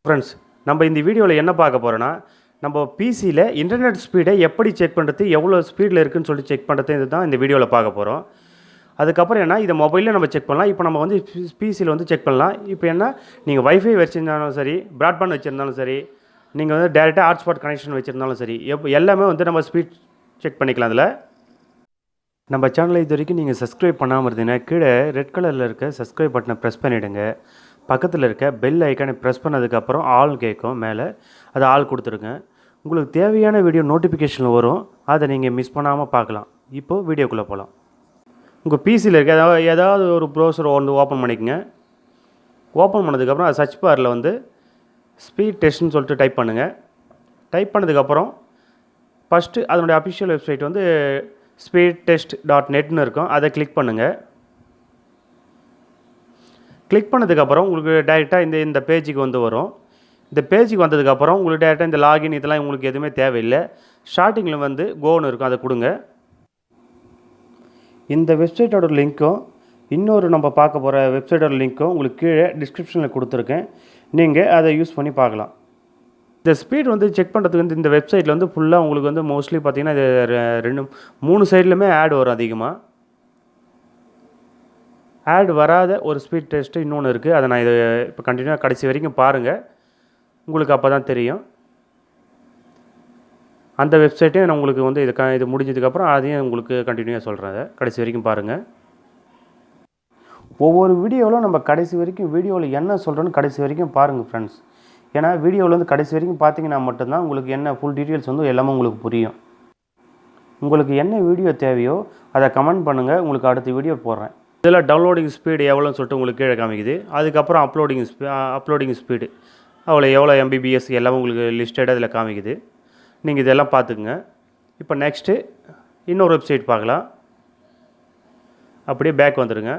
Friends, நம்ம இந்த வீடியோவில் என்ன பார்க்க போகிறோன்னா, நம்ம பிசியில் இன்டர்நெட் ஸ்பீடை எப்படி செக் பண்ணுறது, எவ்வளோ ஸ்பீடில் இருக்குதுன்னு சொல்லிட்டு செக் பண்ணுறது இதுதான் இந்த வீடியோவில் பார்க்க போகிறோம். அதுக்கப்புறம் என்ன, இதை மொபைலில் நம்ம செக் பண்ணலாம். இப்போ நம்ம வந்து பிசியில் வந்து செக் பண்ணலாம். இப்போ என்ன, நீங்கள் வைஃபை வச்சுருந்தாலும் சரி, ப்ராட்பேண்ட் வச்சுருந்தாலும் சரி, நீங்கள் வந்து டேரெக்டாக ஹாட்ஸ்பாட் கனெக்ஷன் வச்சுருந்தாலும் சரி, எல்லாமே வந்து நம்ம ஸ்பீட் செக் பண்ணிக்கலாம். அதில் நம்ம சேனலை இது வரைக்கும் நீங்கள் சப்ஸ்கிரைப் பண்ணாமல் இருந்தீங்கன்னா கீழே ரெட் கலரில் இருக்க சப்ஸ்கிரைப் பட்டனை ப்ரெஸ் பண்ணிவிடுங்க. பக்கத்தில் இருக்க பெல் ஐக்கானை ப்ரெஸ் பண்ணதுக்கப்புறம் ஆல் கேட்கும், மேலே அதை ஆல் கொடுத்துருங்க. உங்களுக்கு தேவையான வீடியோ நோட்டிஃபிகேஷன் வரும், அதை நீங்கள் மிஸ் பண்ணாமல் பார்க்கலாம். இப்போது வீடியோக்குள்ளே போகலாம். உங்கள் பிசியில் இருக்க ஏதாவது ஒரு ப்ரௌசர் வந்து ஓப்பன் பண்ணிக்கோங்க. ஓப்பன் பண்ணதுக்கப்புறம் அது சர்ச் பாரில் வந்து ஸ்பீட் டெஸ்ட்னு சொல்லிட்டு டைப் பண்ணுங்கள். டைப் பண்ணதுக்கப்புறம் ஃபஸ்ட்டு அதனுடைய அஃபிஷியல் வெப்சைட் வந்து speedtest.netனு இருக்கும். அதை கிளிக் பண்ணுங்கள். கிளிக் பண்ணதுக்கப்புறம் உங்களுக்கு டைரெக்டாக இந்த பேஜுக்கு வந்து வரும். இந்த பேஜுக்கு வந்ததுக்கப்புறம் உங்களுக்கு டைரெக்டாக இந்த லாகின் இதெல்லாம் உங்களுக்கு எதுவுமே தேவையில்லை. ஸ்டார்டிங்கில் வந்து கோன்னு இருக்கும், அதை கொடுங்க. இந்த வெப்சைட்டோட லிங்க்கும் இன்னொரு நம்ம பார்க்க போகிற வெப்சைட்டோட லிங்க்கும் உங்களுக்கு கீழே டிஸ்கிரிப்ஷனில் கொடுத்துருக்கேன். நீங்கள் அதை யூஸ் பண்ணி பார்க்கலாம். இந்த ஸ்பீட் வந்து செக் பண்ணுறதுக்கு வந்து இந்த வெப்சைட்டில் வந்து ஃபுல்லாக உங்களுக்கு வந்து மோஸ்ட்லி பார்த்திங்கன்னா இது 3 சைட்லையுமே ஆட் வரும். அதிகமாக ஆட் வராத ஒரு ஸ்பீட் டெஸ்ட்டு இன்னொன்று இருக்குது. அதை நான் இதை இப்போ கண்டினியூவாக கடைசி வரைக்கும் பாருங்கள், உங்களுக்கு அப்போ தான் தெரியும். அந்த வெப்சைட்டையும் நான் உங்களுக்கு வந்து இது முடிஞ்சதுக்கப்புறம் அதையும் உங்களுக்கு கண்டினியூவாக சொல்கிறேன். அதை கடைசி வரைக்கும் பாருங்கள். ஒவ்வொரு வீடியோவிலும் நம்ம கடைசி வரைக்கும் வீடியோவில் என்ன சொல்கிறோன்னு கடைசி வரைக்கும் பாருங்கள் ஃப்ரெண்ட்ஸ். ஏன்னா வீடியோவில் வந்து கடைசி வரைக்கும் பார்த்தீங்கன்னா மட்டும்தான் உங்களுக்கு என்ன ஃபுல் டீட்டெயில்ஸ் வந்து எல்லாமே உங்களுக்கு புரியும். உங்களுக்கு என்ன வீடியோ தேவையோ அதை கமெண்ட் பண்ணுங்கள், உங்களுக்கு அடுத்த வீடியோ போடுறேன். இதில் டவுன்லோடிங் ஸ்பீடு எவ்வளோன்னு சொல்லிட்டு உங்களுக்கு கீழே காமிக்குது. அதுக்கப்புறம் அப்லோடிங் ஸ்பீடு அவ்வளோ எவ்வளோ MBPS எல்லாமே உங்களுக்கு லிஸ்டடாக இதில் காமிக்குது. நீங்கள் இதெல்லாம் பார்த்துக்குங்க. இப்போ நெக்ஸ்ட்டு இன்னொரு வெப்சைட் பார்க்கலாம். அப்படியே பேக் வந்துடுங்க.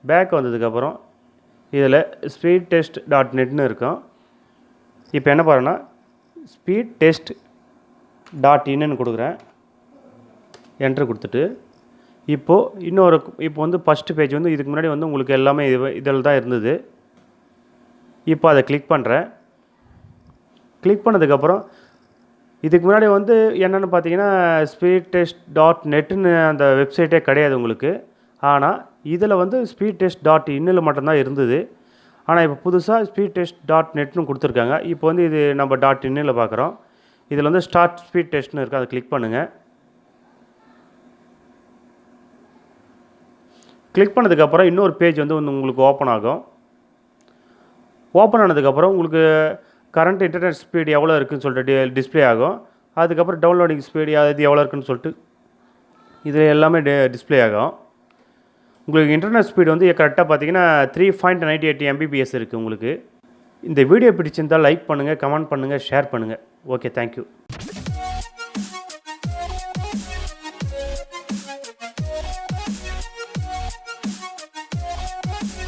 பேக் வந்ததுக்கப்புறம் இதில் speedtest.netனு இருக்கும். இப்போ என்ன பாருன்னா speedtest.inன்னு கொடுக்குறேன். என்ட்ரு கொடுத்துட்டு இப்போ வந்து ஃபஸ்ட்டு பேஜ் வந்து இதுக்கு முன்னாடி வந்து உங்களுக்கு எல்லாமே இதில் தான் இருந்தது. இப்போ அதை கிளிக் பண்ணுறேன். கிளிக் பண்ணதுக்கப்புறம் இதுக்கு முன்னாடி வந்து என்னென்னு பார்த்தீங்கன்னா speedtest.netன்னு அந்த வெப்சைட்டே கிடையாது உங்களுக்கு. ஆனால் இதில் வந்து speedtest.inனில் மட்டும்தான் இருந்தது. ஆனால் இப்போ புதுசாக speedtest.netனு கொடுத்துருக்காங்க. இப்போ வந்து இது நம்ம .inனில் பார்க்குறோம். இதில் வந்து ஸ்டார்ட் ஸ்பீட் டெஸ்ட்னு இருக்குது, அதை கிளிக் பண்ணுங்கள். கிளிக் பண்ணதுக்கப்புறம் இன்னொரு பேஜ் வந்து உங்களுக்கு ஓப்பன் ஆகும். ஓப்பன் ஆனதுக்கப்புறம் உங்களுக்கு கரண்ட் இன்டர்நெட் ஸ்பீடு எவ்வளோ இருக்குதுன்னு சொல்லிட்டு டிஸ்பிளே ஆகும். அதுக்கப்புறம் டவுன்லோடிங் ஸ்பீடு அது எவ்வளோ இருக்குதுன்னு சொல்லிட்டு இது எல்லாமே டிஸ்பிளே ஆகும். உங்களுக்கு இன்டர்நெட் ஸ்பீடு வந்து கரெக்டாக பார்த்தீங்கன்னா 3.98 MBPS இருக்குது உங்களுக்கு. இந்த வீடியோ பிடிச்சிருந்தால் லைக் பண்ணுங்கள், கமெண்ட் பண்ணுங்கள், ஷேர் பண்ணுங்கள். Okay, thank you.